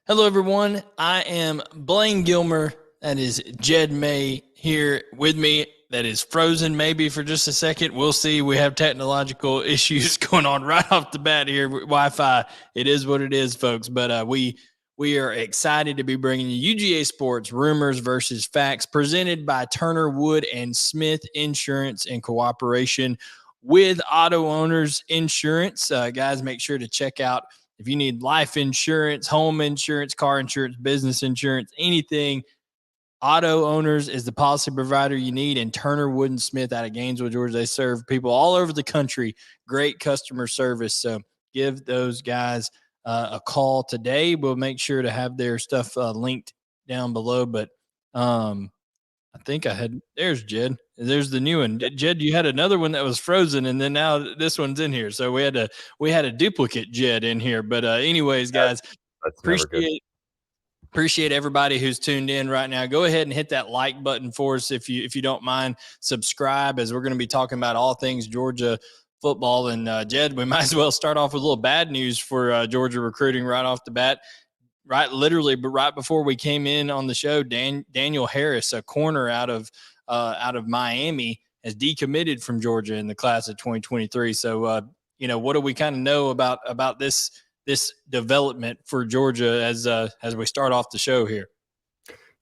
Hello, everyone. I am Blaine Gilmer. That is Jed May here with me. That is frozen maybe for just a second. We'll see. We have technological issues going on right off the bat here. Wi-Fi. It is what it is, folks. But we are excited to be bringing you UGA Sports Rumors versus Facts, presented by Turner Wood and Smith Insurance in cooperation with Auto Owners Insurance. Guys, make sure to check out if you need life insurance, home insurance, car insurance, business insurance, anything. Auto Owners is the policy provider you need, and Turner Wood and Smith out of Gainesville, Georgia. They serve people all over the country. Great customer service. So give those guys a call today. We'll make sure to have their stuff linked down below. But I think there's Jed. There's the new one. Jed, you had another one that was frozen, and then now this one's in here. So we had a duplicate Jed in here. But anyways, guys, appreciate everybody who's tuned in right now. Go ahead and hit that like button for us if you don't mind. Subscribe, as we're going to be talking about all things Georgia football. And Jed, we might as well start off with a little bad news for Georgia recruiting right off the bat. Right, literally, but right before we came in on the show, Daniel Harris, a corner out of Miami, has decommitted from Georgia in the class of 2023. So, what do we kind of know about this development for Georgia as we start off the show here?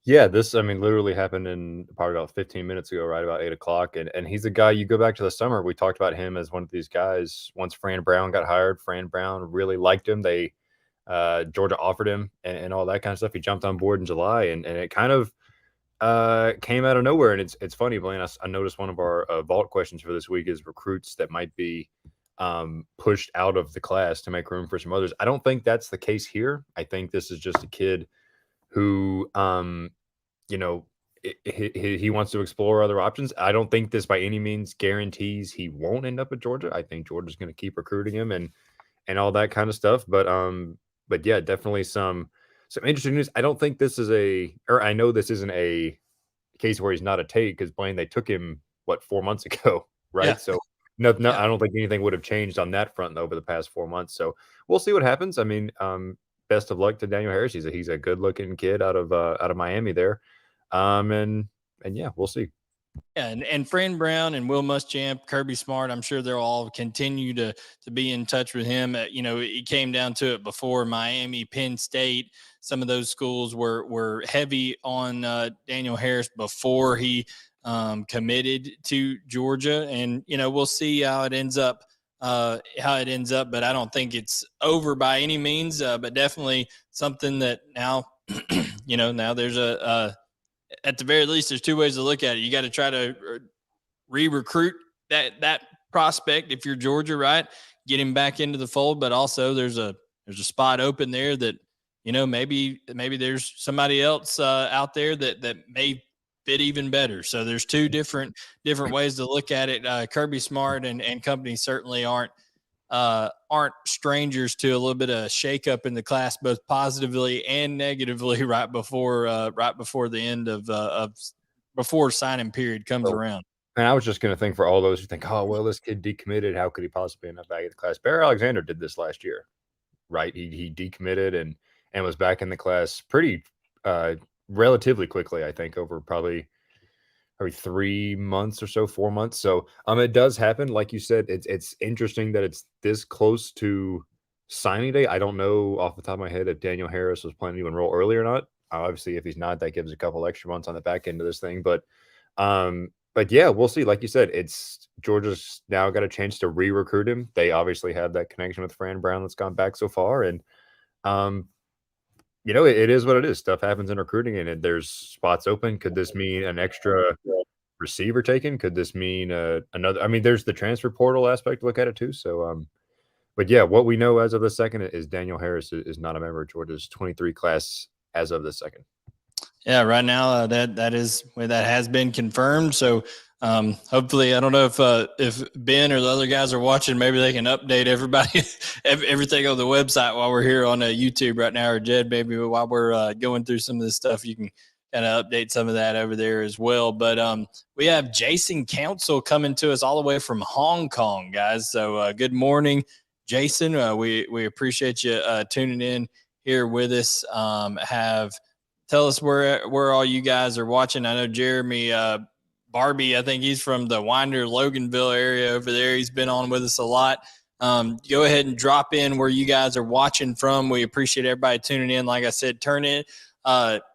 Yeah, this, literally happened in probably about 15 minutes ago, right about 8 o'clock. And he's a guy, you go back to the summer, we talked about him as one of these guys. Once Fran Brown got hired, Fran Brown really liked him. Georgia offered him and all that kind of stuff. He jumped on board in July, and it kind of came out of nowhere. And it's funny, Blaine, I noticed one of our vault questions for this week is recruits that might be pushed out of the class to make room for some others. I don't think that's the case here. I think this is just a kid who, he wants to explore other options. I don't think this by any means guarantees he won't end up at Georgia. I think Georgia's going to keep recruiting him and all that kind of stuff. But yeah, definitely some interesting news. I don't think this is I know this isn't a case where he's not a take, because Blaine, they took him 4 months ago, right? Yeah. So no, I don't think anything would have changed on that front over the past 4 months. So we'll see what happens. Best of luck to Daniel Harris. He's a good looking kid out of Miami there. And yeah, we'll see. Yeah, and Fran Brown and Will Muschamp, Kirby Smart, I'm sure they'll all continue to be in touch with him. It came down to it before. Miami, Penn State, some of those schools were heavy on Daniel Harris before he committed to Georgia. And, we'll see how it ends up. But I don't think it's over by any means, but definitely something that now, now there's at the very least, there's two ways to look at it. You got to try to re-recruit that prospect if you're Georgia, right? Get him back into the fold, but also there's a spot open there that, maybe there's somebody else out there that may fit even better. So there's two different ways to look at it. Kirby Smart and company certainly aren't strangers to a little bit of shakeup in the class, both positively and negatively, right before the end of before signing period comes around. And I was just going to think, for all those who think, oh, well, this kid decommitted, how could he possibly end up back in the class? Barry Alexander did this last year, right? He decommitted and was back in the class pretty relatively quickly, I think, over probably 3 months or so, 4 months. So it does happen. Like you said, it's interesting that it's this close to signing day. I don't know off the top of my head if Daniel Harris was planning to enroll early or not. Obviously, if he's not, that gives a couple extra months on the back end of this thing. But yeah, we'll see. Like you said, it's Georgia's now got a chance to re-recruit him. They obviously have that connection with Fran Brown that's gone back so far. And it is what it is. Stuff happens in recruiting, and there's spots open. Could this mean an extra receiver taken? Could this mean another? There's the transfer portal aspect to look at it too. So, but yeah, what we know as of the second is Daniel Harris is not a member of Georgia's 23 class as of the second. Yeah, right now that has been confirmed. So hopefully, I don't know if Ben or the other guys are watching, maybe they can update everybody, everything on the website while we're here on YouTube right now, or Jed, maybe while we're going through some of this stuff, you can kind of update some of that over there as well. But we have Jason Council coming to us all the way from Hong Kong, guys. So good morning, Jason. We appreciate you tuning in here with us. Tell us where all you guys are watching. I know Jeremy Barbie, I think he's from the Winder Loganville area over there. He's been on with us a lot. Go ahead and drop in where you guys are watching from. We appreciate everybody tuning in. Like I said,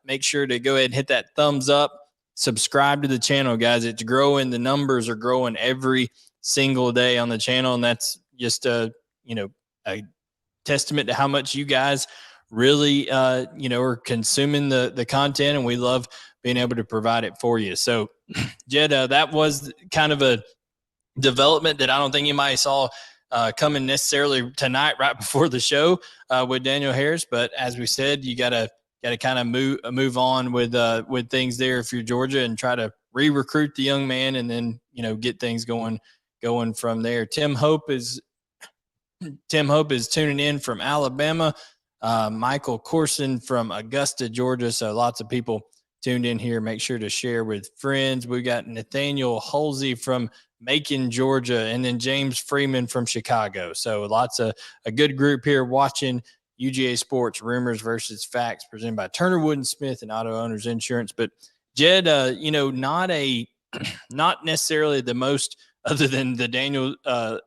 make sure to go ahead and hit that thumbs up. Subscribe to the channel, guys. It's growing. The numbers are growing every single day on the channel, and that's just a testament to how much you guys really are consuming the content, and we love being able to provide it for you. So Jed, that was kind of a development that I don't think anybody saw coming necessarily tonight right before the show with Daniel Harris, but as we said, you gotta kind of move on with things there if you're Georgia, and try to re-recruit the young man, and then get things going from there. Tim Hope is tuning in from Alabama. Michael Corson from Augusta, Georgia. So lots of people tuned in here. Make sure to share with friends. We got Nathaniel Halsey from Macon, Georgia, and then James Freeman from Chicago. So lots of a good group here watching UGA Sports Rumors versus Facts, presented by Turner Wood & Smith and Auto Owners Insurance. But Jed, not necessarily the most, other than the Daniel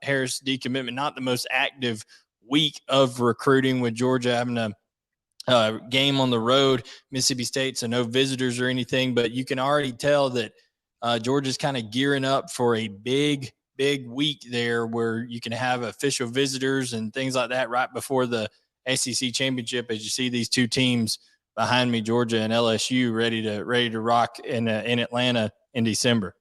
Harris decommitment, not the most active week of recruiting, with Georgia having a game on the road, Mississippi State, so no visitors or anything. But you can already tell that Georgia's kind of gearing up for a big week there, where you can have official visitors and things like that right before the SEC championship. As you see these two teams behind me, Georgia and LSU, ready to rock in Atlanta in December.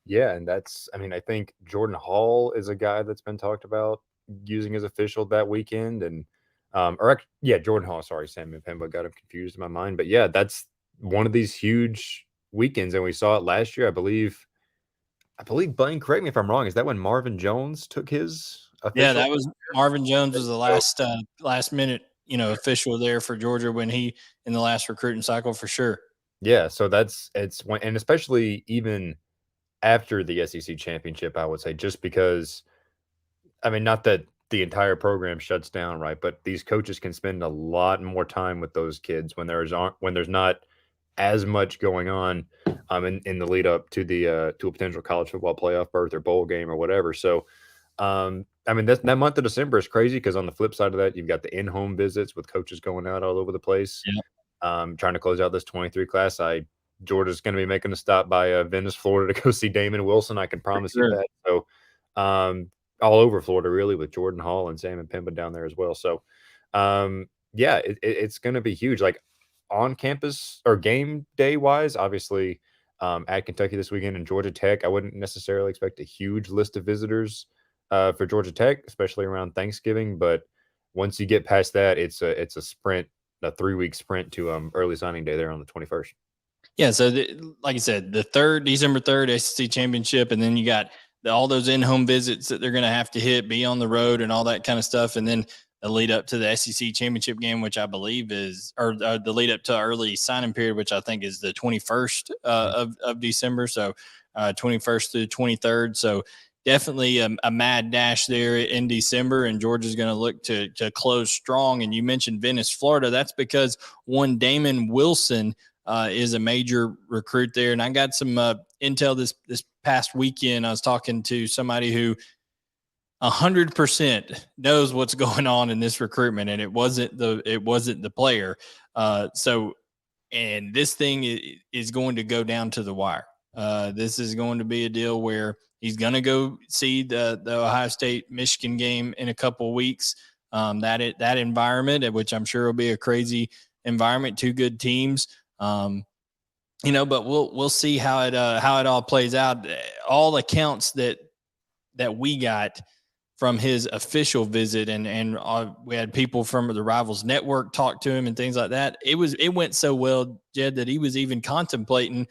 Yeah, and I think Jordan Hall is a guy that's been talked about using as official that weekend, and Jordan Hall. Sorry, Sam Pemba, got him confused in my mind, but yeah, that's one of these huge weekends, and we saw it last year. I believe, Blaine, correct me if I'm wrong. Is that when Marvin Jones took his official? Yeah, that was Marvin Jones was the last minute official there for Georgia when he in the last recruiting cycle for sure. Yeah, so and especially even after the SEC championship, I would say, just because, not that the entire program shuts down, right? But these coaches can spend a lot more time with those kids when there's not as much going on in the lead up to a potential college football playoff berth or bowl game or whatever. So, that month of December is crazy, because on the flip side of that, you've got the in-home visits with coaches going out all over the place, trying to close out this 23 class. Georgia's going to be making a stop by Venice, Florida, to go see Damon Wilson. I can promise you that. So, all over Florida, really, with Jordan Hall and Sam Pemba down there as well. So, it's going to be huge. Like on campus or game day wise, obviously, at Kentucky this weekend and Georgia Tech, I wouldn't necessarily expect a huge list of visitors for Georgia Tech, especially around Thanksgiving. But once you get past that, it's a sprint, a 3-week sprint to early signing day there on the 21st. Yeah, so like I said, December 3rd, SEC championship, and then you got all those in-home visits that they're going to have to hit, be on the road and all that kind of stuff, and then the lead up to the SEC championship game, which I believe is, or the lead up to early signing period, which I think is the 21st of December, so 21st through 23rd. So definitely a mad dash there in December, and Georgia's going to look to close strong. And you mentioned Venice, Florida. That's because one Damon Wilson is a major recruit there. And I got some intel this past weekend. I was talking to somebody who 100% knows what's going on in this recruitment, and it wasn't the player. And this thing is going to go down to the wire. This is going to be a deal where he's going to go see the Ohio State-Michigan game in a couple of weeks. That environment, which I'm sure will be a crazy environment, two good teams. But we'll see how it all plays out. All accounts that we got from his official visit, and we had people from the Rivals Network talk to him and things like that. It went so well, Jed, that he was even contemplating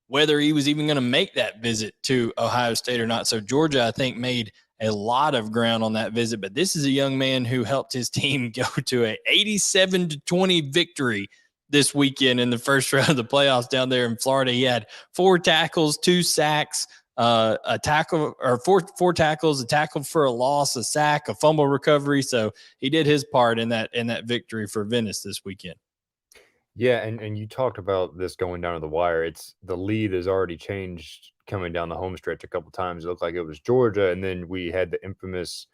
whether he was even going to make that visit to Ohio State or not. So Georgia, I think, made a lot of ground on that visit. But this is a young man who helped his team go to a 87-20 victory this weekend in the first round of the playoffs down there in Florida. He had 4 tackles, 2 sacks, a tackle or four tackles, a tackle for a loss, a sack, a fumble recovery. So he did his part in that victory for Venice this weekend. Yeah, and you talked about this going down to the wire. It's the lead has already changed coming down the home stretch a couple times. It looked like it was Georgia, and then we had the infamous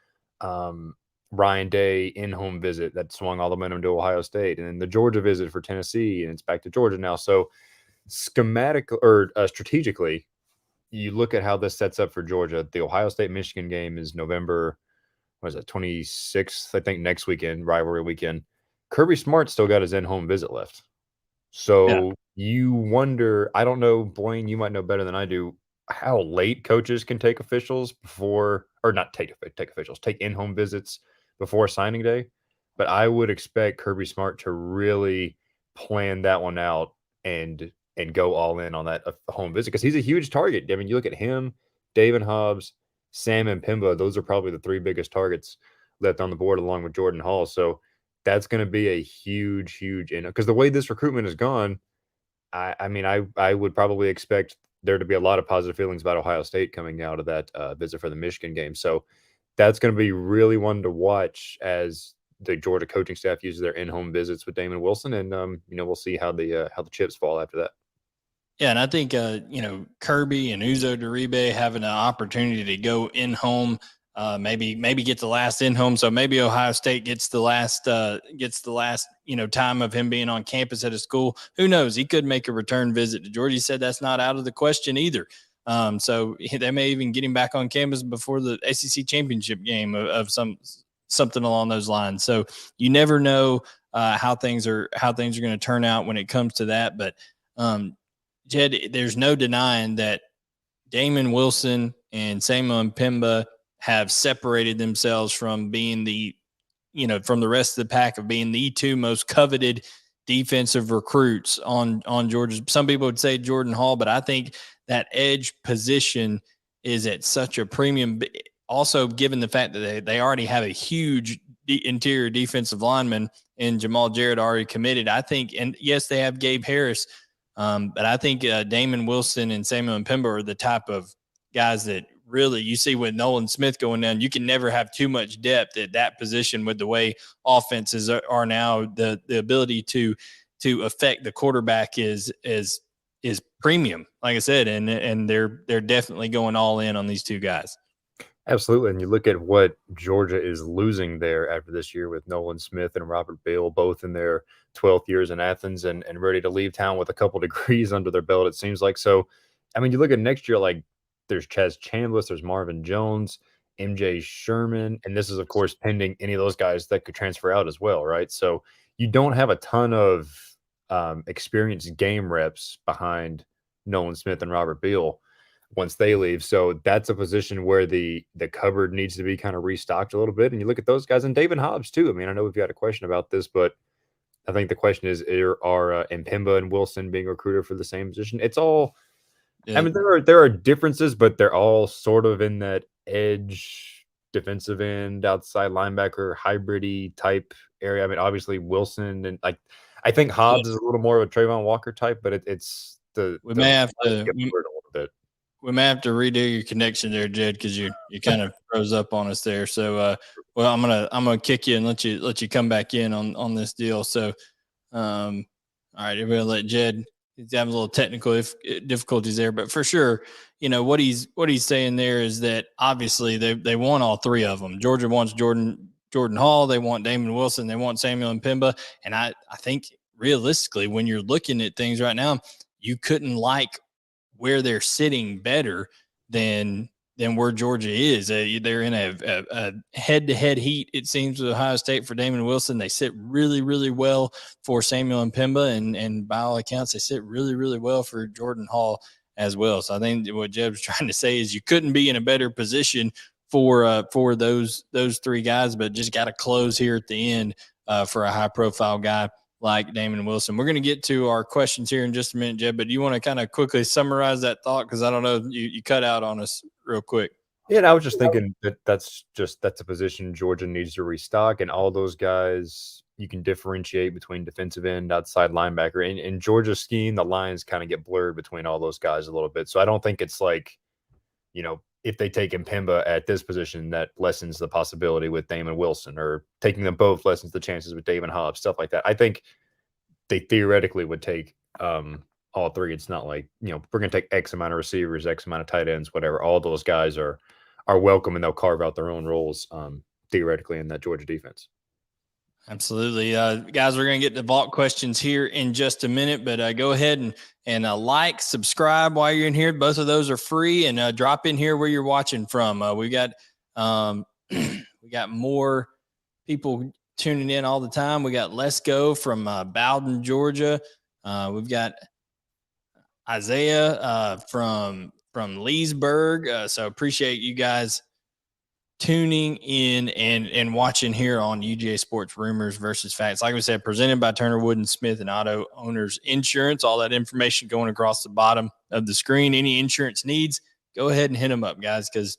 Ryan Day in-home visit that swung all the momentum to Ohio State, and then the Georgia visit for Tennessee, and it's back to Georgia now. So strategically, you look at how this sets up for Georgia. The Ohio State-Michigan game is November, what is it, 26th, I think, next weekend, rivalry weekend. Kirby Smart still got his in-home visit left. So you wonder, I don't know, Blaine, you might know better than I do, how late coaches can take officials before, or not take officials, take in-home visits before signing day. But I would expect Kirby Smart to really plan that one out and go all in on that home visit because he's a huge target. I mean, you look at him, David Hobbs, Sam and Pimba; those are probably the three biggest targets left on the board, along with Jordan Hall. So that's going to be a huge, because the way this recruitment has gone, I mean, I would probably expect there to be a lot of positive feelings about Ohio State coming out of that visit for the Michigan game. So that's going to be really one to watch as the Georgia coaching staff uses their in-home visits with Damon Wilson, and we'll see how the chips fall after that. Yeah, and I think Kirby and Uzo Duribe having an opportunity to go in home, maybe get the last in home. So maybe Ohio State gets the last time of him being on campus at a school. Who knows? He could make a return visit to Georgia. He said that's not out of the question either. So they may even get him back on campus before the SEC championship game of something along those lines. So you never know how things are going to turn out when it comes to that, but. Jed, there's no denying that Damon Wilson and Samuel Mpemba have separated themselves from being from the rest of the pack of being the two most coveted defensive recruits on Georgia. Some people would say Jordan Hall, but I think that edge position is at such a premium. Also, given the fact that they already have a huge interior defensive lineman and Jamal Jarrett already committed, I think, and yes, they have Gabe Harris. But I think Damon Wilson and Samuel Mpemba are the type of guys that really you see with Nolan Smith going down. You can never have too much depth at that position with the way offenses are now. The ability to affect the quarterback is premium, like I said, and they're definitely going all in on these two guys. Absolutely. And you look at what Georgia is losing there after this year with Nolan Smith and Robert Beal, both in their 12th years in Athens and ready to leave town with a couple degrees under their belt, it seems like. So, I mean, you look at next year, like there's Chaz Chambliss, there's Marvin Jones, MJ Sherman, and this is, of course, pending any of those guys that could transfer out as well, right? So you don't have a ton of experienced game reps behind Nolan Smith and Robert Beal once they leave. So that's a position where the cupboard needs to be kind of restocked a little bit. And you look at those guys and David Hobbs too. I mean, I know we've got a question about this, but I think the question is, are Mpemba and Wilson being recruited for the same position? It's all, I mean, there are differences, but they're all sort of in that edge, defensive end, outside linebacker, hybrid-y type area. I mean, obviously Wilson and I think Hobbs is a little more of a Trayvon Walker type, but it's we may have to get a little bit. We may have to redo your connection there, Jed, because you kind of froze up on us there. So, well, I'm gonna kick you and let you come back in on this deal. So, all right, we're gonna let Jed. He's having a little technical difficulties there, but for sure, what he's saying there is that obviously they want all three of them. Georgia wants Jordan Hall, they want Damon Wilson, they want Samuel Mpemba, and I think realistically, when you're looking at things right now, you couldn't like where they're sitting better than where Georgia is. They're in a head-to-head heat, it seems, with Ohio State for Damon Wilson. They sit really, really well for Samuel Mpemba, and by all accounts, they sit really, really well for Jordan Hall as well. So I think what Jeb was trying to say is you couldn't be in a better position for those three guys, but just got to close here at the end for a high-profile guy like Damon Wilson. We're going to get to our questions here in just a minute, Jeb, but do you want to kind of quickly summarize that thought? Because I don't know, you cut out on us real quick. Yeah, and I was just thinking that's a position Georgia needs to restock, and all those guys you can differentiate between defensive end, outside linebacker. In Georgia's scheme, the lines kind of get blurred between all those guys a little bit. So I don't think it's like if they take Mpemba at this position, that lessens the possibility with Damon Wilson, or taking them both lessens the chances with David Hobbs, stuff like that. I think they theoretically would take all three. It's not like, we're going to take X amount of receivers, X amount of tight ends, whatever. All those guys are welcome, and they'll carve out their own roles theoretically in that Georgia defense. Absolutely. Guys, we're going to get to Vault questions here in just a minute, but go ahead and like, subscribe while you're in here. Both of those are free, and drop in here where you're watching from. We got more people tuning in all the time. We got Let's Go from Bowden, Georgia. We've got Isaiah from Leesburg. So appreciate you guys tuning in and watching here on UGA Sports Rumors versus Facts. Like we said, presented by Turner Wood and Smith and Auto Owners Insurance. All that information going across the bottom of the screen. Any insurance needs, go ahead and hit them up, guys, because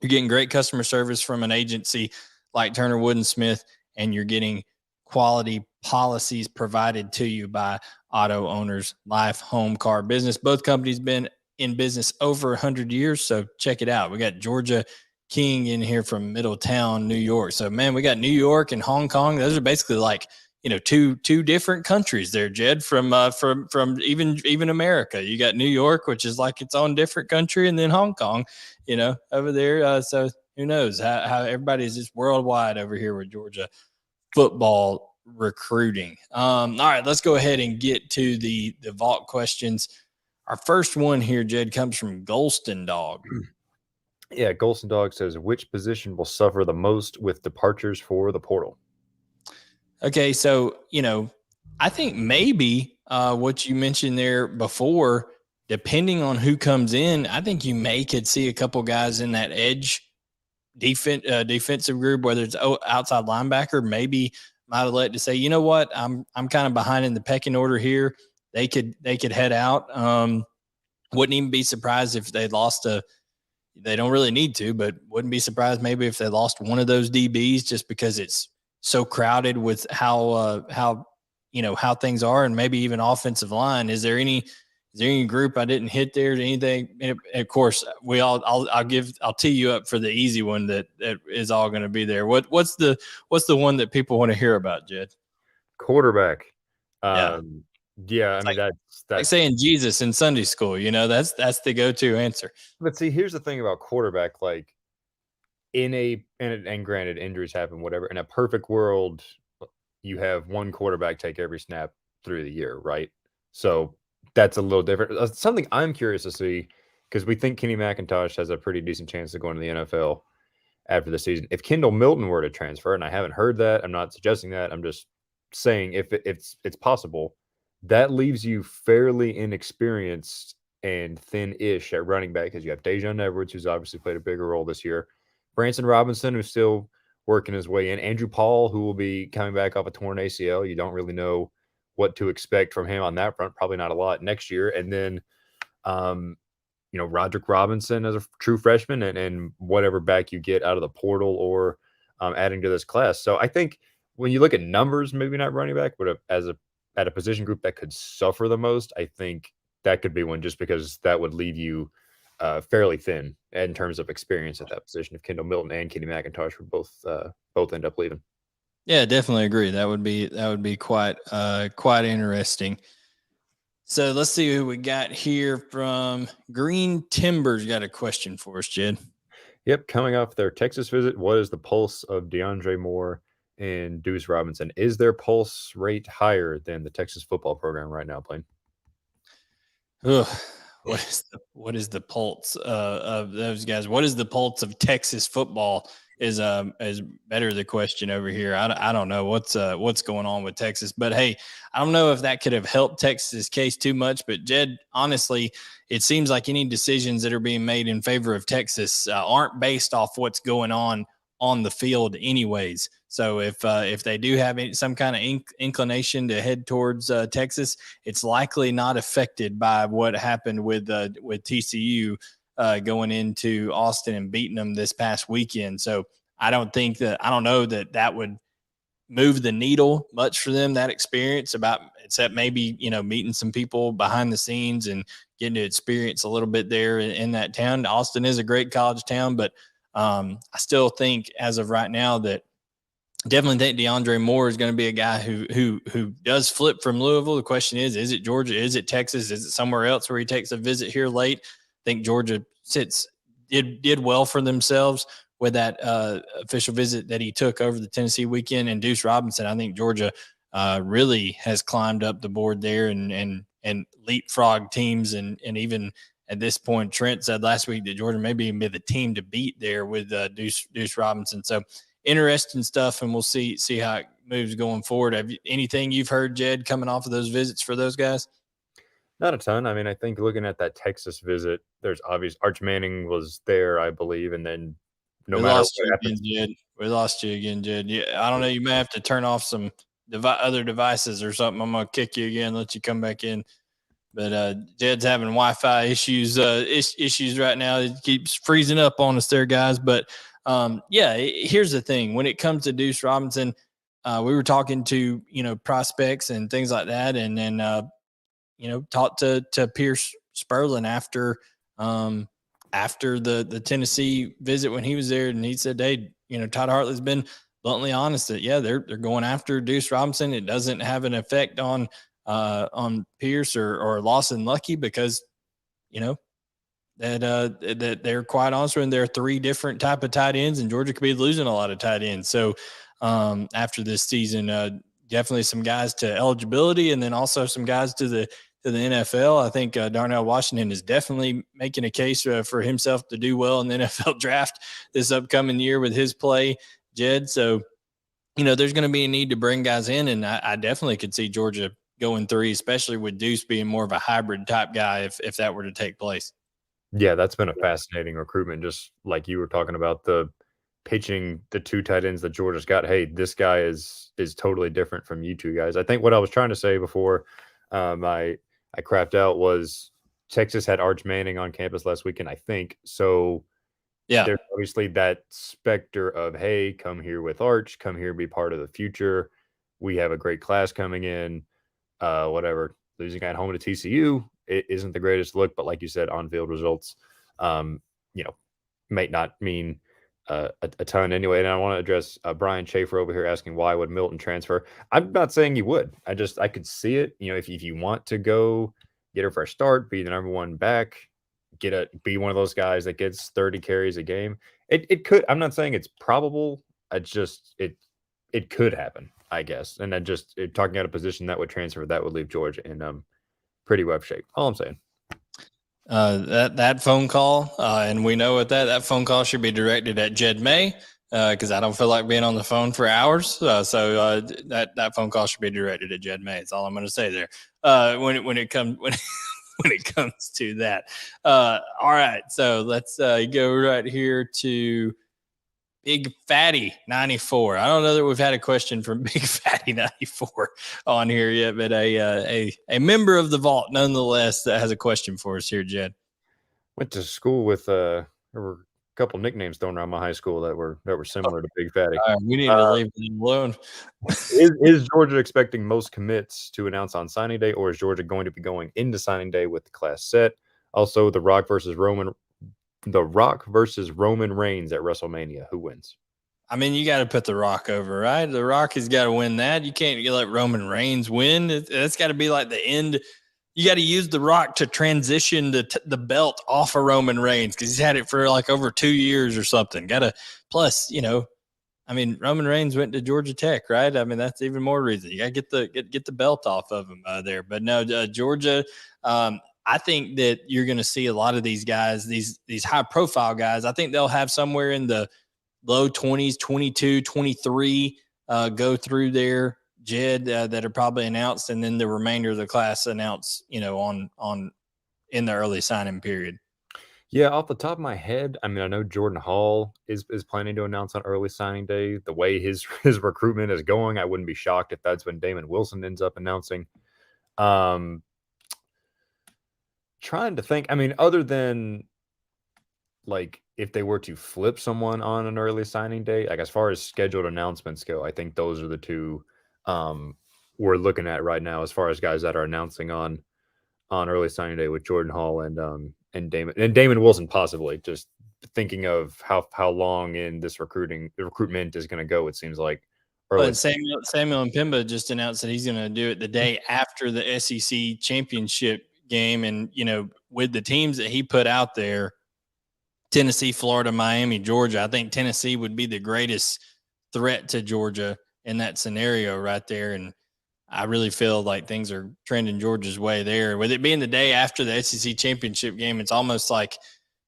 you're getting great customer service from an agency like Turner Wood and Smith, and you're getting quality policies provided to you by Auto Owners Life, Home, Car, Business. Both companies been in business over 100 years, so check it out. We got Georgia King in here from Middletown, New York. So, man, we got New York and Hong Kong. Those are basically like, two different countries there, Jed, from even America. You got New York, which is like its own different country, and then Hong Kong, over there. So who knows how everybody is just worldwide over here with Georgia football recruiting. All right, let's go ahead and get to the Vault questions. Our first one here, Jed, comes from Golston Dog. Yeah, Golston Dog says, which position will suffer the most with departures for the portal? Okay, so, I think maybe what you mentioned there before, depending on who comes in, I think you could see a couple guys in that edge defensive group, whether it's outside linebacker, maybe might have let to say, you know what, I'm kind of behind in the pecking order here. They could head out. Wouldn't even be surprised if they lost they don't really need to, but wouldn't be surprised maybe if they lost one of those DBs, just because it's so crowded with how things are, and maybe even offensive line. Is there any group I didn't hit there? Anything? And of course, I'll tee you up for the easy one that is all going to be there. What's the one that people want to hear about, Jed? Quarterback. Yeah. Yeah, I mean, that's like saying Jesus in Sunday school. That's the go-to answer. But see, here's the thing about quarterback. Like, and granted, injuries happen, whatever. In a perfect world, you have one quarterback take every snap through the year, right? So that's a little different. Something I'm curious to see, because we think Kenny McIntosh has a pretty decent chance of going to the NFL after the season. If Kendall Milton were to transfer, and I haven't heard that, I'm not suggesting that. I'm just saying if it's possible, that leaves you fairly inexperienced and thin-ish at running back, because you have Dejon Edwards, who's obviously played a bigger role this year, Branson Robinson, who's still working his way in, Andrew Paul, who will be coming back off a torn ACL. You don't really know what to expect from him on that front, probably not a lot next year. And then, Roderick Robinson as a true freshman, and whatever back you get out of the portal or adding to this class. So I think when you look at numbers, maybe not running back, but at a position group that could suffer the most, I think that could be one, just because that would leave you fairly thin in terms of experience at that position if Kendall Milton and Kenny McIntosh would both end up leaving. Yeah, definitely agree. That would be quite interesting. So let's see who we got here from Green Timbers. Got a question for us, Jed. Yep, coming off their Texas visit, what is the pulse of DeAndre Moore and Deuce Robinson? Is their pulse rate higher than the Texas football program right now, Blaine? Ugh. What is the pulse of those guys? What is the pulse of Texas football? Is better the question over here. I don't know what's going on with Texas, but hey, I don't know if that could have helped Texas' case too much. But Jed, honestly, it seems like any decisions that are being made in favor of Texas aren't based off what's going on the field, anyways. So if they do have some kind of inclination to head towards Texas, it's likely not affected by what happened with TCU going into Austin and beating them this past weekend. So I don't know that would move the needle much for them, that experience, except maybe, meeting some people behind the scenes and getting to experience a little bit there in that town. Austin is a great college town, but I still think as of right now that definitely think DeAndre Moore is going to be a guy who does flip from Louisville. The question is it Georgia? Is it Texas? Is it somewhere else where he takes a visit here late? I think Georgia did well for themselves with that official visit that he took over the Tennessee weekend. And Deuce Robinson, I think Georgia really has climbed up the board there and leapfrog teams. And even at this point, Trent said last week that Georgia maybe even be the team to beat there with Deuce Robinson. So interesting stuff, and we'll see how it moves going forward. Anything you've heard, Jed, coming off of those visits for those guys? Not a ton. I mean, I think looking at that Texas visit, there's obvious Arch Manning was there, I believe, and then we lost you again, Jed. We lost you again, Jed. Yeah, I don't know. You may have to turn off some other devices or something. I'm gonna kick you again, let you come back in. But Jed's having Wi-Fi issues right now. It keeps freezing up on us there, guys. But here's the thing. When it comes to Deuce Robinson, we were talking to, prospects and things like that. And then, talked to Pierce Sperlin after the Tennessee visit when he was there. And he said, hey, Todd Hartley's been bluntly honest that, they're going after Deuce Robinson. It doesn't have an effect on Pierce or Lawson Lucky because, that they're quite honest when there are three different type of tight ends, and Georgia could be losing a lot of tight ends. So after this season, definitely some guys to eligibility, and then also some guys to the NFL. I think Darnell Washington is definitely making a case for himself to do well in the NFL draft this upcoming year with his play, Jed. So, there's going to be a need to bring guys in, and I definitely could see Georgia going three, especially with Deuce being more of a hybrid type guy if that were to take place. Yeah, that's been a fascinating recruitment, just like you were talking about, the pitching the two tight ends that Georgia's got. Hey, this guy is totally different from you two guys. I think what I was trying to say before I crapped out was Texas had Arch Manning on campus last weekend, I think. So there's obviously that specter of, hey, come here with Arch, come here, be part of the future. We have a great class coming in, whatever. Losing at home to TCU, it isn't the greatest look, but like you said, on-field results, might not mean a ton anyway. And I want to address Brian Schaefer over here asking why would Milton transfer. I'm not saying he would. I could see it. If you want to go get a fresh start, be the number one back, be one of those guys that gets 30 carries a game. It could. I'm not saying it's probable. It could happen, I guess. And then talking out a position that would transfer, that would leave Georgia in pretty rough shape. All I'm saying. That phone call, and we know what that phone call should be directed at Jed May, because I don't feel like being on the phone for hours. So that phone call should be directed at Jed May. That's all I'm going to say there. When it comes to that. All right, so let's go right here to Big Fatty 94. I don't know that we've had a question from Big Fatty 94 on here yet, but a member of the vault nonetheless that has a question for us here, Jed. Went to school with there were a couple nicknames thrown around my high school that were similar to Big Fatty. We need to leave them alone. Is Georgia expecting most commits to announce on signing day, or is Georgia going to be going into signing day with the class set? Also, The Rock versus Roman Reigns at WrestleMania. Who wins? I mean, you got to put The Rock over, right? The Rock has got to win that. You can't let Roman Reigns win. That's got to be like the end. You got to use The Rock to transition the belt off of Roman Reigns because he's had it for like over 2 years or something. Plus, Roman Reigns went to Georgia Tech, right? I mean, that's even more reason. You got to get the belt off of him there. But no, Georgia, I think that you're going to see a lot of these guys, these high profile guys. I think they'll have somewhere in the low 20s, 22, 23 go through there, Jed, that are probably announced, and then the remainder of the class announced, on in the early signing period. Yeah, off the top of my head, I know Jordan Hall is planning to announce on early signing day. The way his recruitment is going, I wouldn't be shocked if that's when Damon Wilson ends up announcing. Trying to think, other than like if they were to flip someone on an early signing day, like as far as scheduled announcements go, I think those are the two we're looking at right now as far as guys that are announcing on early signing day with Jordan Hall and Damon Wilson possibly. Just thinking of how long in this recruitment is going to go. It seems like early. But Samuel Mpemba just announced that he's going to do it the day after the SEC championship game, and with the teams that he put out there, Tennessee, Florida, Miami, Georgia, I think Tennessee would be the greatest threat to Georgia in that scenario right there. And I really feel like things are trending Georgia's way there. With it being the day after the SEC championship game, it's almost like,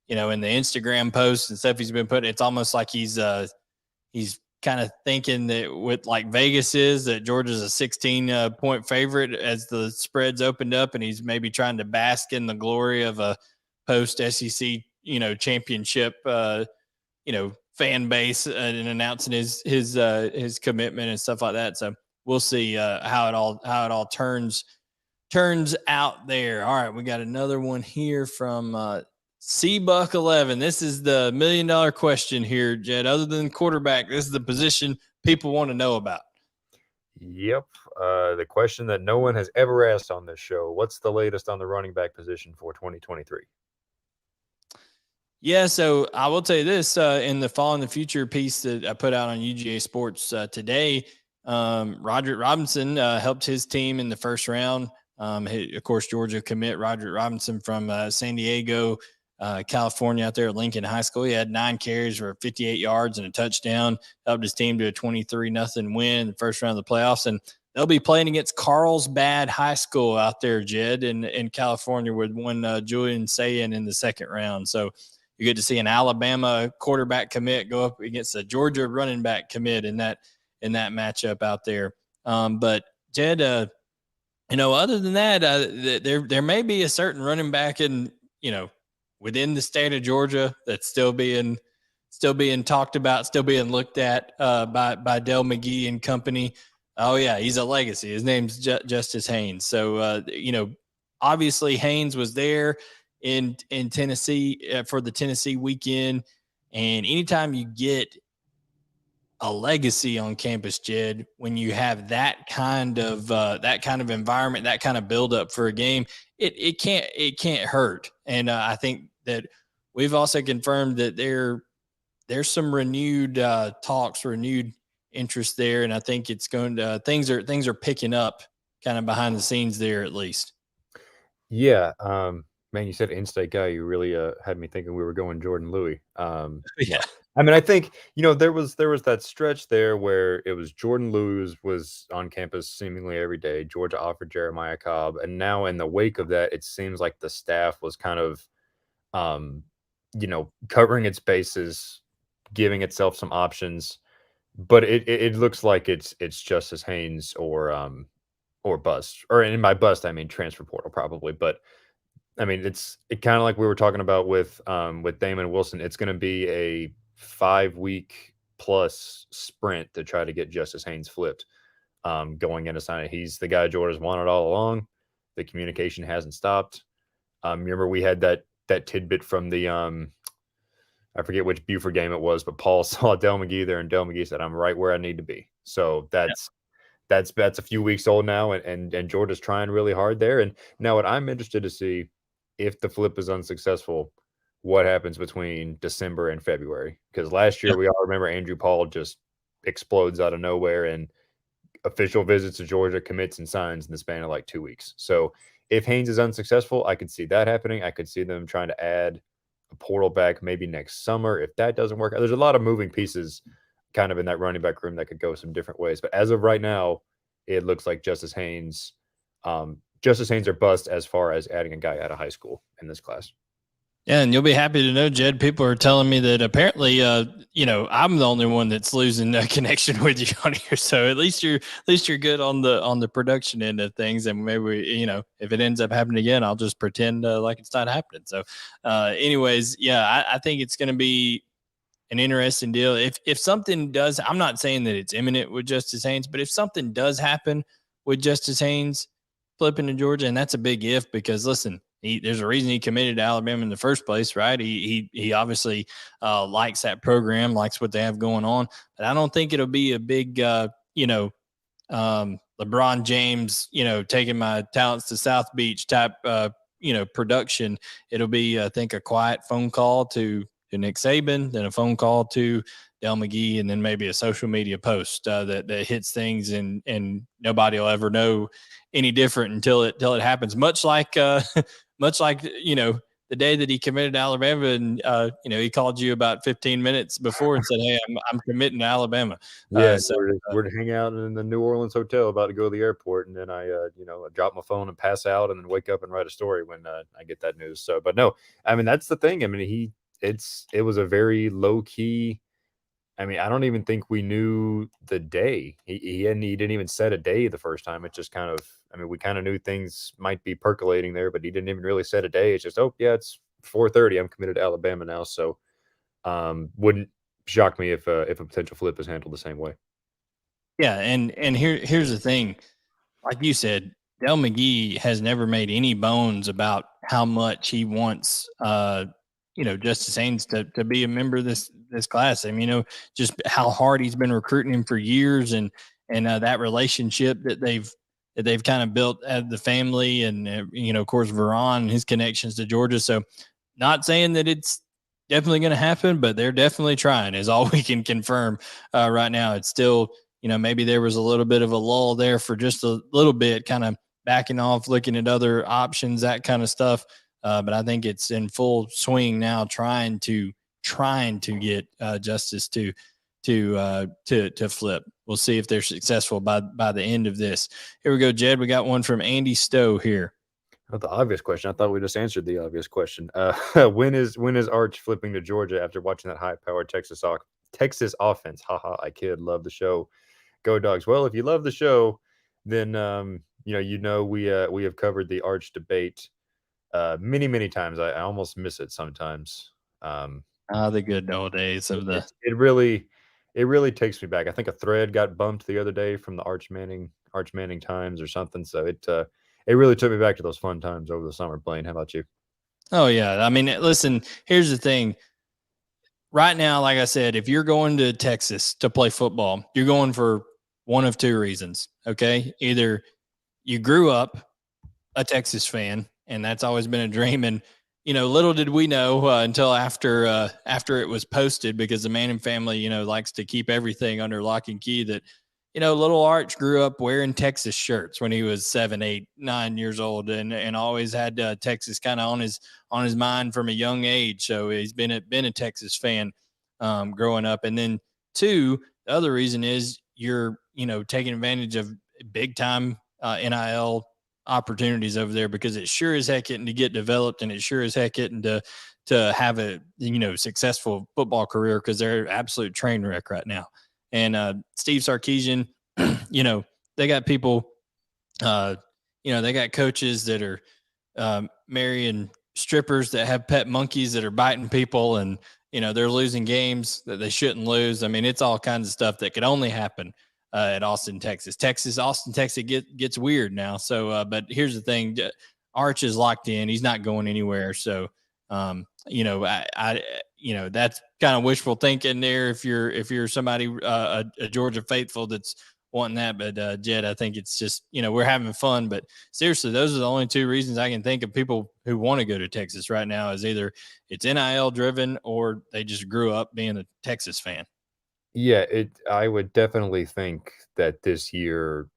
in the Instagram posts and stuff he's been putting, it's almost like he's kind of thinking that with like Vegas is that Georgia's a 16 point favorite as the spreads opened up, and he's maybe trying to bask in the glory of a post SEC championship fan base and announcing his commitment and stuff like that. So we'll see how it all turns out there. All right, we got another one here from C-Buck 11. This is the $1 million question here, Jed. Other than quarterback, this is the position people want to know about. Yep. The question that no one has ever asked on this show: what's the latest on the running back position for 2023? Yeah, so I will tell you this, in the Fall in the Future piece that I put out on UGA Sports today, Roderick Robinson helped his team in the first round. Of course, Georgia commit Roderick Robinson from San Diego, California, out there at Lincoln High School. He had 9 carries for 58 yards and a touchdown, helped his team to a 23-0 win in the first round of the playoffs. And they'll be playing against Carlsbad High School out there, Jed, in California, with one Julian Sayin in the second round. So you get to see an Alabama quarterback commit go up against a Georgia running back commit in that matchup out there. But Jed, other than that, there may be a certain running back in within the state of Georgia that's still being talked about, still being looked at by Dell McGee and company. Oh yeah, he's a legacy. His name's Justice Haynes. So obviously Haynes was there in Tennessee for the Tennessee weekend, and anytime you get a legacy on campus, Jed, when you have that kind of environment, that kind of buildup for a game, it can't hurt. And I think that we've also confirmed that there's some renewed talks, renewed interest there, and I think it's going to things are picking up kind of behind the scenes there at least. Yeah, man, you said in-state guy. You really had me thinking we were going Jordan Louis. Yeah. I mean, I think there was that stretch there where it was Jordan Lewis was on campus seemingly every day. Georgia offered Jeremiah Cobb, and now in the wake of that, it seems like the staff was kind of, covering its bases, giving itself some options. But it looks like it's Justice Haynes or bust, or in my bust I mean transfer portal probably. But I mean it kind of like we were talking about with Damon Wilson. It's going to be a 5-week plus sprint to try to get Justice Haynes flipped going into signing. He's the guy Georgia's wanted all along. The communication hasn't stopped. Remember we had that tidbit from the I forget which Buford game it was, but Paul saw Dell McGee there, and Dell McGee said, "I'm right where I need to be." So that's a few weeks old now, and Georgia's trying really hard there. And now what I'm interested to see, if the flip is unsuccessful, what happens between December and February. Because last year we all remember Andrew Paul just explodes out of nowhere, and official visits to Georgia, commits and signs in the span of like 2 weeks. So if Haynes is unsuccessful, I could see that happening. I could see them trying to add a portal back maybe next summer. If that doesn't work, there's a lot of moving pieces kind of in that running back room that could go some different ways. But as of right now, it looks like Justice Haynes or bust as far as adding a guy out of high school in this class. Yeah, and you'll be happy to know, Jed, people are telling me that apparently, I'm the only one that's losing a connection with you on here. So at least you're good on the production end of things. And maybe, if it ends up happening again, I'll just pretend like it's not happening. So anyways, yeah, I think it's going to be an interesting deal. If something does, I'm not saying that it's imminent with Justice Haynes, but if something does happen with Justice Haynes flipping to Georgia, and that's a big if, because listen, There's a reason he committed to Alabama in the first place, right? He obviously likes that program, likes what they have going on. But I don't think it'll be a big, LeBron James, taking my talents to South Beach type, production. It'll be, I think, a quiet phone call to Nick Saban, then a phone call to Del McGee, and then maybe a social media post that hits things, and nobody will ever know any different until it happens. Much like the day that he committed to Alabama, and he called you about 15 minutes before and said, "Hey, I'm committing to Alabama." Yeah, we're to hang out in the New Orleans hotel, about to go to the airport, and then I drop my phone and pass out, and then wake up and write a story when I get that news. So, but no, I mean that's the thing. I mean it was a very low key. I mean, I don't even think we knew the day. He didn't even set a day the first time. It just kind of, I mean, we kind of knew things might be percolating there, but he didn't even really set a day. It's just, oh yeah, it's 4:30. I'm committed to Alabama now. So, wouldn't shock me if a potential flip is handled the same way. Yeah, and here's the thing. Like you said, Del McGee has never made any bones about how much he wants, Justice Haynes to be a member of this class. I mean, just how hard he's been recruiting him for years, and that relationship that they've kind of built as the family, and of course, Veron and his connections to Georgia. So, not saying that it's definitely going to happen, but they're definitely trying. Is all we can confirm right now. It's still, maybe there was a little bit of a lull there for just a little bit, kind of backing off, looking at other options, that kind of stuff. But I think it's in full swing now, trying to get Justice to flip. We'll see if they're successful by the end of this. Here we go, Jed. We got one from Andy Stowe here. Oh, the obvious question. I thought we just answered the obvious question. When is Arch flipping to Georgia after watching that high-powered Texas offense? Haha, I kid. Love the show. Go Dogs. Well, if you love the show, then we have covered the Arch debate many times. I almost miss it sometimes. The good old days of the. It really takes me back. I think a thread got bumped the other day from the Arch Manning Times or something. So it really took me back to those fun times over the summer. Blaine, how about you? Oh yeah, I mean, listen. Here's the thing. Right now, like I said, if you're going to Texas to play football, you're going for one of two reasons. Okay, either you grew up a Texas fan, and that's always been a dream. And little did we know until after it was posted, because the Manning family, likes to keep everything under lock and key, that little Arch grew up wearing Texas shirts when he was 7, 8, 9 years old, and always had Texas kind of on his mind from a young age. So he's been a Texas fan growing up. And then two, the other reason is you're taking advantage of big time NIL opportunities over there, because it's sure as heck getting to get developed, and it's sure as heck getting to have a successful football career, because they're an absolute train wreck right now. And Steve Sarkisian, they got people, they got coaches that are marrying strippers that have pet monkeys that are biting people, and they're losing games that they shouldn't lose. I mean, it's all kinds of stuff that could only happen at Austin, Texas. Austin, Texas gets weird now. So, but here's the thing: Arch is locked in; he's not going anywhere. So, that's kind of wishful thinking there. If you're somebody a Georgia faithful that's wanting that, but Jed, I think it's just we're having fun. But seriously, those are the only two reasons I can think of people who want to go to Texas right now, is either it's NIL driven or they just grew up being a Texas fan. Yeah, I would definitely think that this year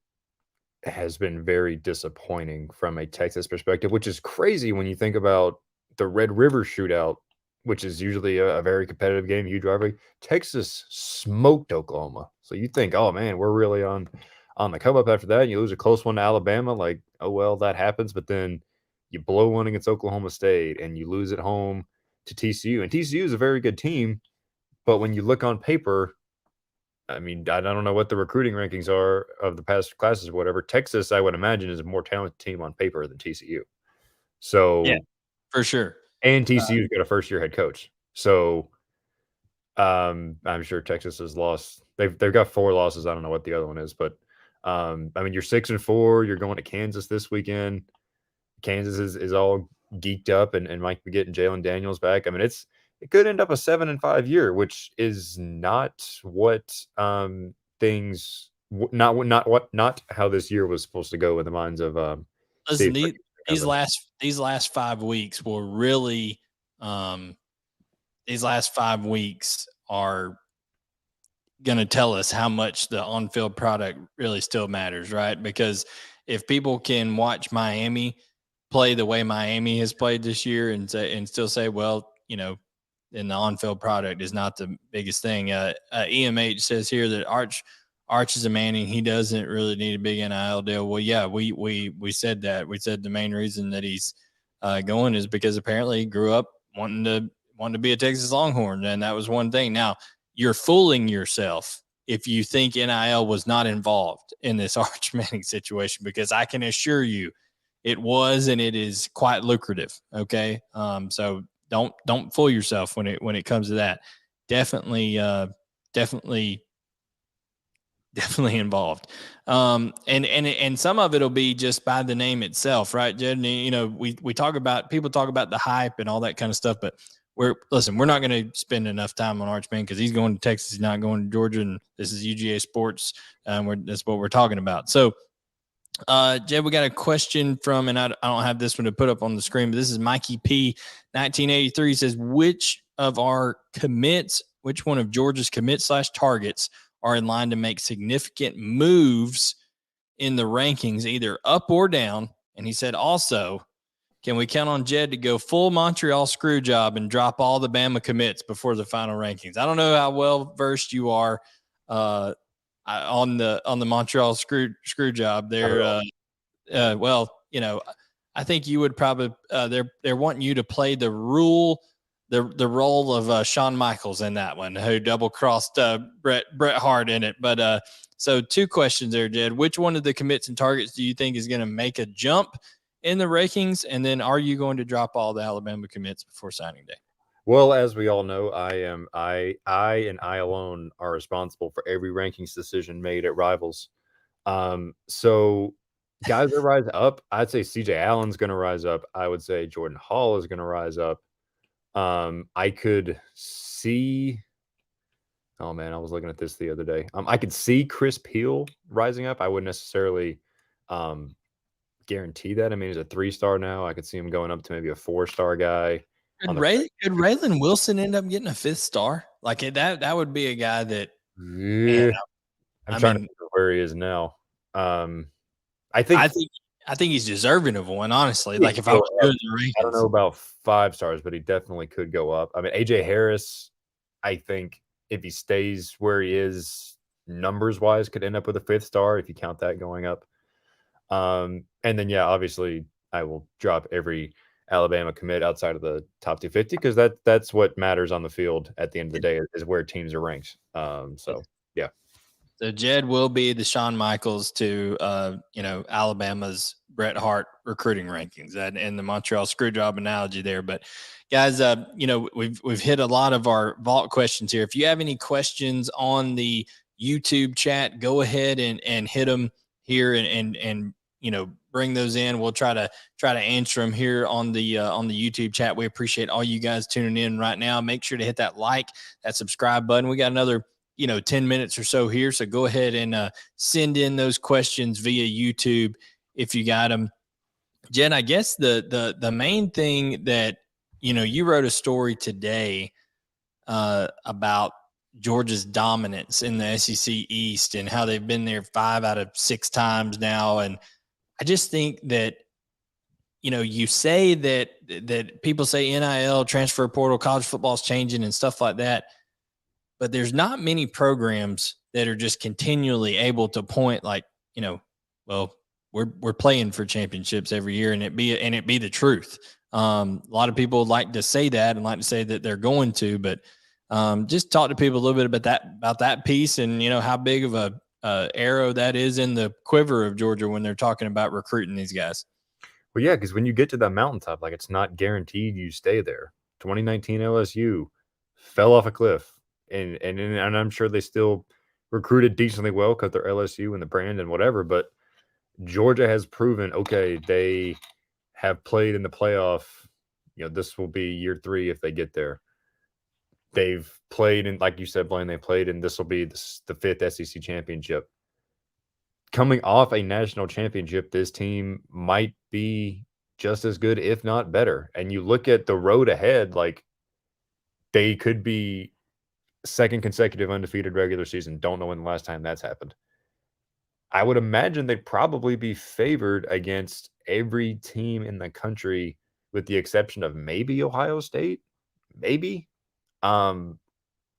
has been very disappointing from a Texas perspective, which is crazy when you think about the Red River Shootout, which is usually a very competitive game, huge rivalry. Texas smoked Oklahoma. So you think, oh man, we're really on the come up after that. And you lose a close one to Alabama, like, oh well, that happens. But then you blow one against Oklahoma State and you lose at home to TCU. And TCU is a very good team. But when you look on paper, I mean, I don't know what the recruiting rankings are of the past classes or whatever. Texas, I would imagine, is a more talented team on paper than TCU. So, yeah, for sure. And TCU's got a first-year head coach. So, I'm sure Texas has lost. They've got 4 losses. I don't know what the other one is, but I mean, you're 6-4. You're going to Kansas this weekend. Kansas is all geeked up and might be getting Jalen Daniels back. I mean, it could end up a 7-5 year, which is not what things not how this year was supposed to go in the minds of Listen, Steve. these last 5 weeks will really these last 5 weeks are going to tell us how much the on-field product really still matters, right? Because if people can watch Miami play the way Miami has played this year and still say, well, and the on-field product is not the biggest thing. EMH says here that Arch is a Manning. He doesn't really need a big NIL deal. Well, yeah, we said that. We said the main reason that he's going is because apparently he grew up wanting to be a Texas Longhorn, and that was one thing. Now, you're fooling yourself if you think NIL was not involved in this Arch Manning situation, because I can assure you it was, and it is quite lucrative. Okay. So don't fool yourself when it comes to that. Definitely involved. And some of it'll be just by the name itself, right, Jed? We talk about, people talk about the hype and all that kind of stuff, but we're not going to spend enough time on Arch Manning because he's going to Texas, he's not going to Georgia, and this is UGA Sports. That's what we're talking about. So, Jed, we got a question from, and I don't have this one to put up on the screen, but this is Mikey P. 1983 says, which one of Georgia's commits / targets are in line to make significant moves in the rankings, either up or down? And he said, also, can we count on Jed to go full Montreal screw job and drop all the Bama commits before the final rankings? I don't know how well versed you are on the Montreal screw job there. Well, I think you would probably they're wanting you to play the role of Shawn Michaels in that one, who double crossed Bret Hart in it. But so 2 questions there, Jed. Which one of the commits and targets do you think is going to make a jump in the rankings? And then are you going to drop all the Alabama commits before signing day? Well, as we all know, I and I alone are responsible for every rankings decision made at Rivals. So guys that rise up, I'd say CJ Allen's going to rise up. I would say Jordan Hall is going to rise up. I could see. Oh man, I was looking at this the other day. I could see Chris Peel rising up. I wouldn't necessarily guarantee that. I mean, he's a 3-star now. I could see him going up to maybe a 4-star guy. Could Raylan Wilson end up getting a 5th star? Like that would be a guy that. Yeah, I'm trying to think of where he is now. I think he's deserving of one, honestly. Like if I was doing the rankings. I don't know about 5 stars, but he definitely could go up. I mean, AJ Harris, I think if he stays where he is numbers wise, could end up with a 5th star if you count that going up. And then yeah, obviously I will drop every Alabama commit outside of the top 250 because that's what matters on the field at the end of the day is where teams are ranked. So yeah. So Jed will be the Shawn Michaels to Alabama's Bret Hart recruiting rankings, and the Montreal Screwjob analogy there. But guys, we've hit a lot of our vault questions here. If you have any questions on the YouTube chat, go ahead and hit them here and bring those in. We'll try to answer them here on the YouTube chat. We appreciate all you guys tuning in right now. Make sure to hit that that subscribe button. We got another 10 minutes or so here. So go ahead and send in those questions via YouTube if you got them. Jen, I guess the main thing that, you wrote a story today about Georgia's dominance in the SEC East and how they've been there 5 out of 6 times now. And I just think that, you say that people say NIL, transfer portal, college football is changing and stuff like that. But there's not many programs that are just continually able to point like, well, we're playing for championships every year and it be the truth. A lot of people like to say that and like to say that they're going to, but just talk to people a little bit about that piece and, how big of a arrow that is in the quiver of Georgia when they're talking about recruiting these guys. Well, yeah, because when you get to that mountaintop, like it's not guaranteed you stay there. 2019 LSU fell off a cliff. And I'm sure they still recruited decently well because they're LSU and the brand and whatever. But Georgia has proven, okay, they have played in the playoff. This will be year 3 if they get there. They've played in, like you said, Blaine, they played, and this will be the 5th SEC championship. Coming off a national championship, this team might be just as good, if not better. And you look at the road ahead, like they could be 2nd consecutive undefeated regular season. Don't know when the last time that's happened. I would imagine they'd probably be favored against every team in the country, with the exception of maybe Ohio State, maybe. And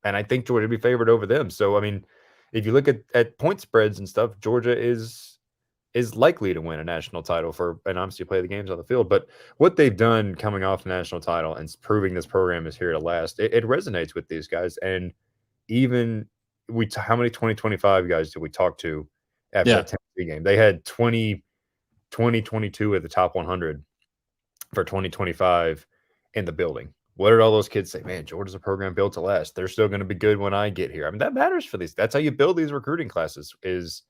I think Georgia would be favored over them. So, I mean, if you look at point spreads and stuff, Georgia is likely to win a national title and obviously play the games on the field. But what they've done coming off the national title and proving this program is here to last, it resonates with these guys. And even how many 2025 guys did we talk to after that Tennessee game? They had 22 at the top 100 for 2025 in the building. What did all those kids say? Man, Georgia's a program built to last. They're still going to be good when I get here. I mean, that matters for these. That's how you build these recruiting classes, is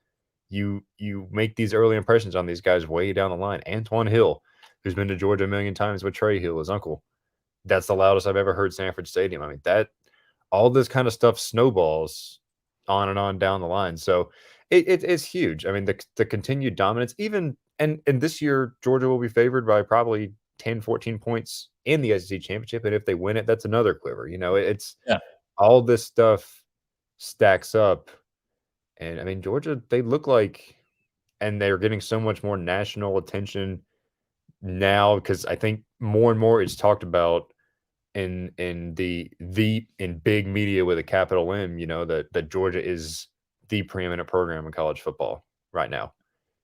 you make these early impressions on these guys way down the line. Antoine Hill, who's been to Georgia a million times with Trey Hill, his uncle. That's the loudest I've ever heard Sanford Stadium. I mean, all this kind of stuff snowballs on and on down the line. So it's huge. I mean, the continued dominance, even and this year, Georgia will be favored by probably 10, 14 points in the SEC championship. And if they win it, that's another quiver. It's all this stuff stacks up. And I mean, Georgia, they look like, and they're getting so much more national attention now, because I think more and more it's talked about in big media with a capital M, that Georgia is the preeminent program in college football right now,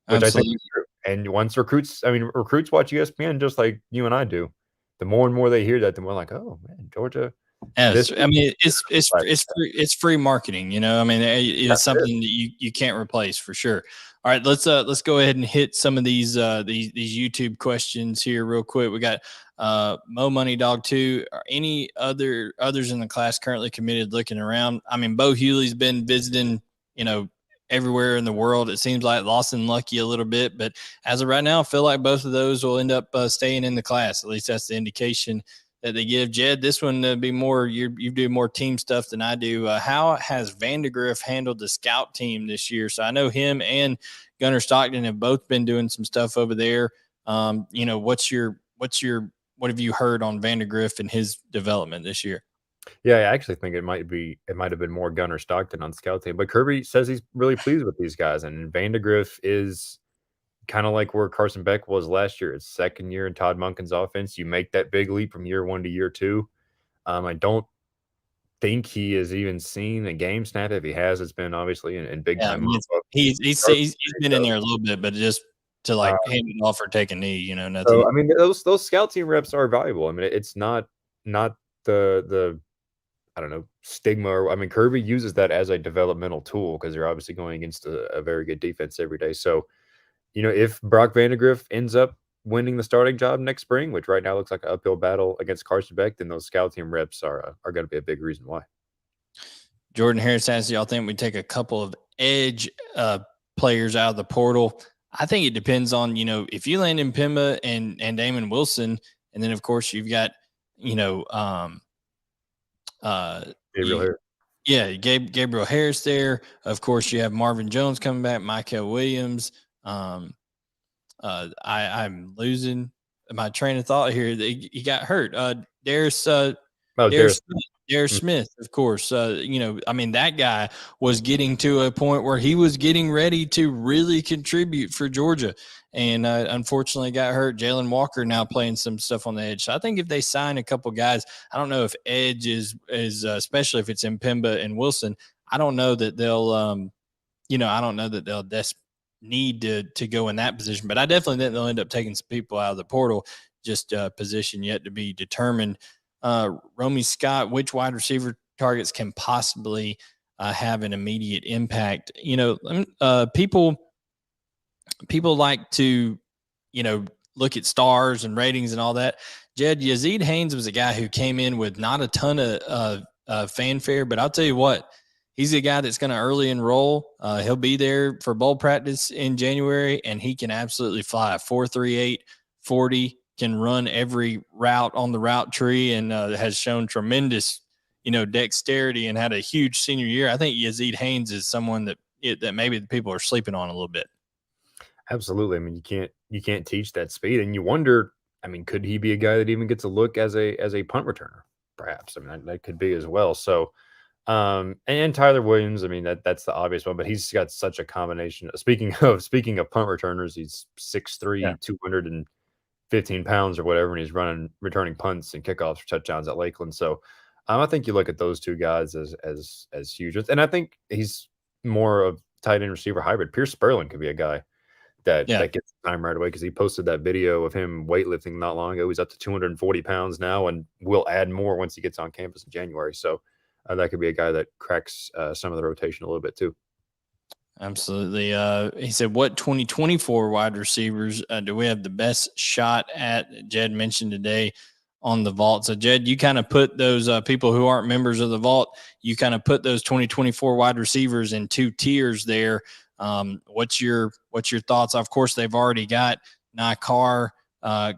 which Absolutely. I think is true. And once recruits watch ESPN just like you and I do, the more and more they hear that, the more like, oh man, Georgia. Yes, I mean it's free marketing, I mean it's something that you can't replace for sure. All right, let's go ahead and hit some of these YouTube questions here real quick. We got Mo Money Dog 2. Are any others in the class currently committed looking around? I mean, Bo Hewley's been visiting, everywhere in the world. It seems like Lawson Lucky a little bit, but as of right now, I feel like both of those will end up staying in the class. At least that's the indication that they give. Jed, this one be more, you do more team stuff than I do. How has Vandegrift handled the scout team this year? So I know him and Gunnar Stockton have both been doing some stuff over there. What have you heard on Vandegrift and his development this year? Yeah, I actually think it might have been more Gunnar Stockton on scout team, but Kirby says he's really pleased with these guys, and Vandegrift is kind of like where Carson Beck was last year. It's second year in Todd Monken's offense. You make that big leap from year 1 to year 2. I don't think he has even seen a game snap. If he has, it's been obviously in big time. He's been in there a little bit, but just to hand it off or take a knee, nothing. So I mean, those scout team reps are valuable. I mean, it's not the I don't know, stigma. I mean, Kirby uses that as a developmental tool because they're obviously going against a very good defense every day. So, if Brock Vandegrift ends up winning the starting job next spring, which right now looks like an uphill battle against Carson Beck, then those scout team reps are going to be a big reason why. Jordan Harris asks, y'all think we take a couple of edge players out of the portal? I think it depends on, if you land in Pimba and Damon Wilson, and then of course you've got, Gabriel Harris. Yeah, Gabriel Harris there. Of course, you have Marvin Jones coming back, Michael Williams. I'm losing my train of thought here. He got hurt. Darius Smith, of course. I mean, that guy was getting to a point where he was getting ready to really contribute for Georgia, and unfortunately got hurt. Jalen Walker now playing some stuff on the edge. So I think if they sign a couple guys, I don't know if edge is especially if it's in Pimba and Wilson. I don't know that they'll, I don't know that they'll need to go in that position, but I definitely think they'll end up taking some people out of the portal. Just position yet to be determined. Romy Scott, which wide receiver targets can possibly have an immediate impact? People like to, look at stars and ratings and all that. Jed, Yazid Haynes was a guy who came in with not a ton of fanfare, but I'll tell you what, he's a guy that's going to early enroll. He'll be there for bowl practice in January, and he can absolutely fly. 4.38 40, can run every route on the route tree, and has shown tremendous, dexterity and had a huge senior year. I think Yazid Haynes is someone that maybe the people are sleeping on a little bit. Absolutely. I mean, you can't teach that speed, and you wonder. I mean, could he be a guy that even gets a look as a punt returner? Perhaps. I mean, that could be as well. So, and Tyler Williams. I mean, that's the obvious one, but he's got such a combination. Speaking of punt returners, he's 6'3", 215 pounds or whatever, and he's returning punts and kickoffs for touchdowns at Lakeland. So, I think you look at those two guys as huge, and I think he's more of tight end receiver hybrid. Pierce Sperling could be a guy that gets time right away because he posted that video of him weightlifting not long ago. He's up to 240 pounds now and will add more once he gets on campus in January. So that could be a guy that cracks some of the rotation a little bit too. Absolutely. He said, what 2024 wide receivers do we have the best shot at? Jed mentioned today on the Vault. So, Jed, you kind of put those people who aren't members of the Vault, you kind of put those 2024 wide receivers in two tiers there. What's your thoughts? Of course, they've already got Nakar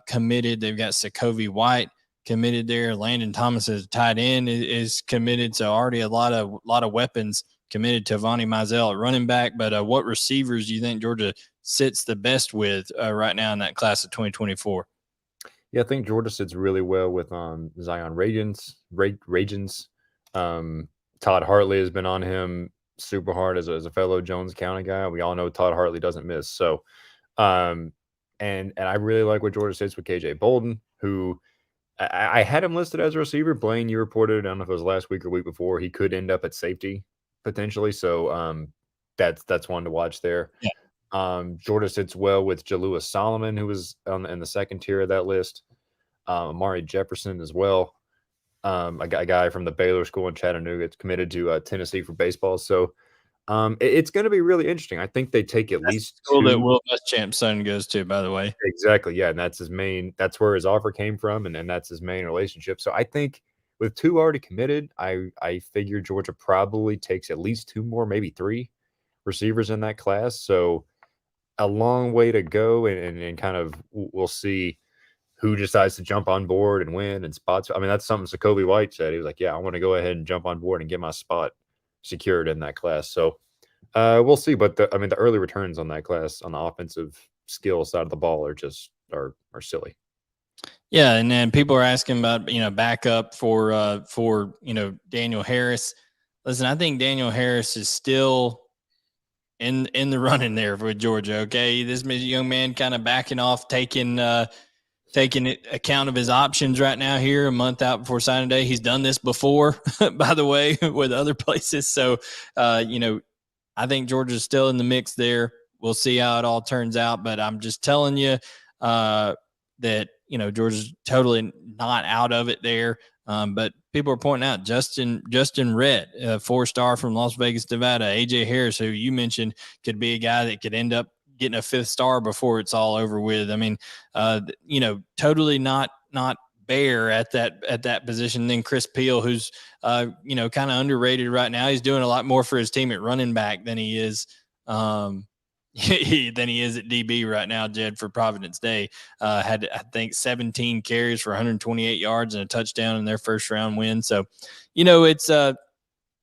committed. They've got Sokovie White committed there. Landon Thomas as tight end is committed. So already a lot of weapons committed to Vonnie Mizell at running back. But what receivers do you think Georgia sits the best with right now in that class of 2024? Yeah, I think Georgia sits really well with Zion Ragens. Todd Hartley has been on him super hard as a fellow Jones County guy. We all know Todd Hartley doesn't miss. So, and I really like what Georgia sits with KJ Bolden, who I had him listed as a receiver. Blaine, you reported, I don't know if it was last week or week before, he could end up at safety potentially. So that's one to watch there. Yeah. Georgia sits well with Jalua Solomon, who was in the second tier of that list. Amari Jefferson as well. A guy from the Baylor School in Chattanooga. It's committed to Tennessee for baseball. So it's going to be really interesting. I think they take at least the school two. that Will Muschamp's son goes to, by the way. Exactly. Yeah. And that's where his offer came from. And that's his main relationship. So I think with two already committed, I figure Georgia probably takes at least two more, maybe three receivers in that class. So a long way to go. And kind of we'll see who decides to jump on board and win and spots. I mean, that's something Sokovie White said. He was like, yeah, I want to go ahead and jump on board and get my spot secured in that class. So we'll see. But the early returns on that class on the offensive skill side of the ball are just are silly. Yeah. And then people are asking about, backup for Daniel Harris. Listen, I think Daniel Harris is still in the running there with Georgia. Okay. This young man kind of backing off, taking account of his options right now here a month out before signing day. He's done this before, by the way, with other places. So, I think Georgia's still in the mix there. We'll see how it all turns out, but I'm just telling you that, Georgia's totally not out of it there. But people are pointing out Justin Redd, a 4-star from Las Vegas, Nevada, AJ Harris, who you mentioned could be a guy that could end up getting a 5th star before it's all over with. I mean, totally not bare at that position. Then Chris Peel, who's kind of underrated right now. He's doing a lot more for his team at running back than he is at DB right now. Jed, for Providence Day, had I think 17 carries for 128 yards and a touchdown in their first round win. So, it's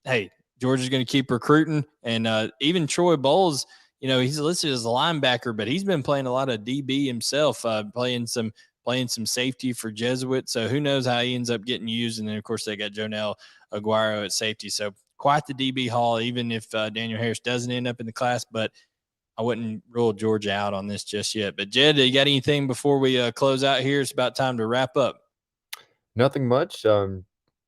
hey, Georgia's going to keep recruiting, and even Troy Bowles. He's listed as a linebacker, but he's been playing a lot of DB himself, playing some safety for Jesuit. So who knows how he ends up getting used. And then, of course, they got Jonell Aguero at safety. So quite the DB haul, even if Daniel Harris doesn't end up in the class. But I wouldn't rule Georgia out on this just yet. But, Jed, you got anything before we close out here? It's about time to wrap up. Nothing much. I'm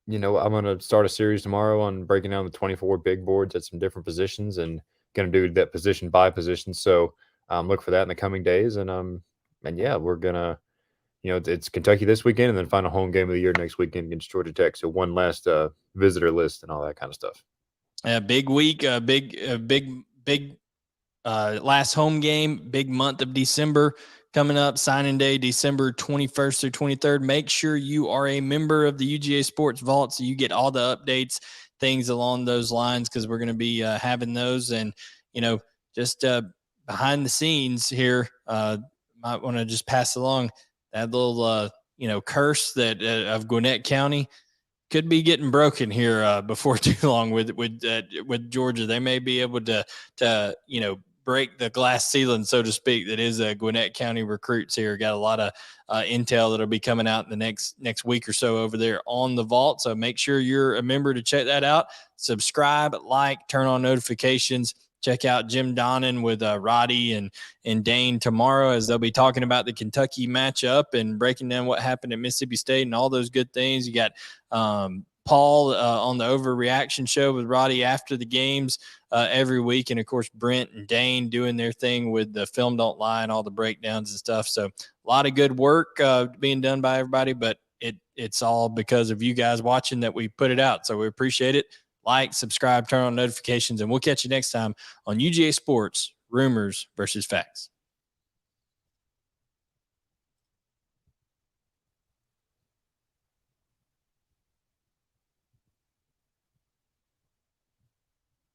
going to start a series tomorrow on breaking down the 24 big boards at some different positions and going to do that position by position. So look for that in the coming days. And yeah, we're going to, it's Kentucky this weekend and then final home game of the year next weekend against Georgia Tech. So one last visitor list and all that kind of stuff. Big week, big last home game, big month of December coming up, signing day, December 21st through 23rd. Make sure you are a member of the UGASports Vault so you get all the updates, things along those lines, because we're going to be having those. And, just behind the scenes here, might want to just pass along that little, curse that of Gwinnett County could be getting broken here before too long with Georgia. They may be able to break the glass ceiling, so to speak, that is Gwinnett County recruits here. Got a lot of intel that'll be coming out in the next week or so over there on the Vault. So make sure you're a member to check that out. Subscribe, like, turn on notifications. Check out Jim Donnan with Roddy and Dane tomorrow, as they'll be talking about the Kentucky matchup and breaking down what happened at Mississippi State and all those good things. You got Paul on the Overreaction Show with Roddy after the games every week. And, of course, Brent and Dane doing their thing with the Film Don't Lie and all the breakdowns and stuff. So a lot of good work being done by everybody, but it's all because of you guys watching that we put it out. So we appreciate it. Like, subscribe, turn on notifications, and we'll catch you next time on UGA Sports Rumors versus Facts.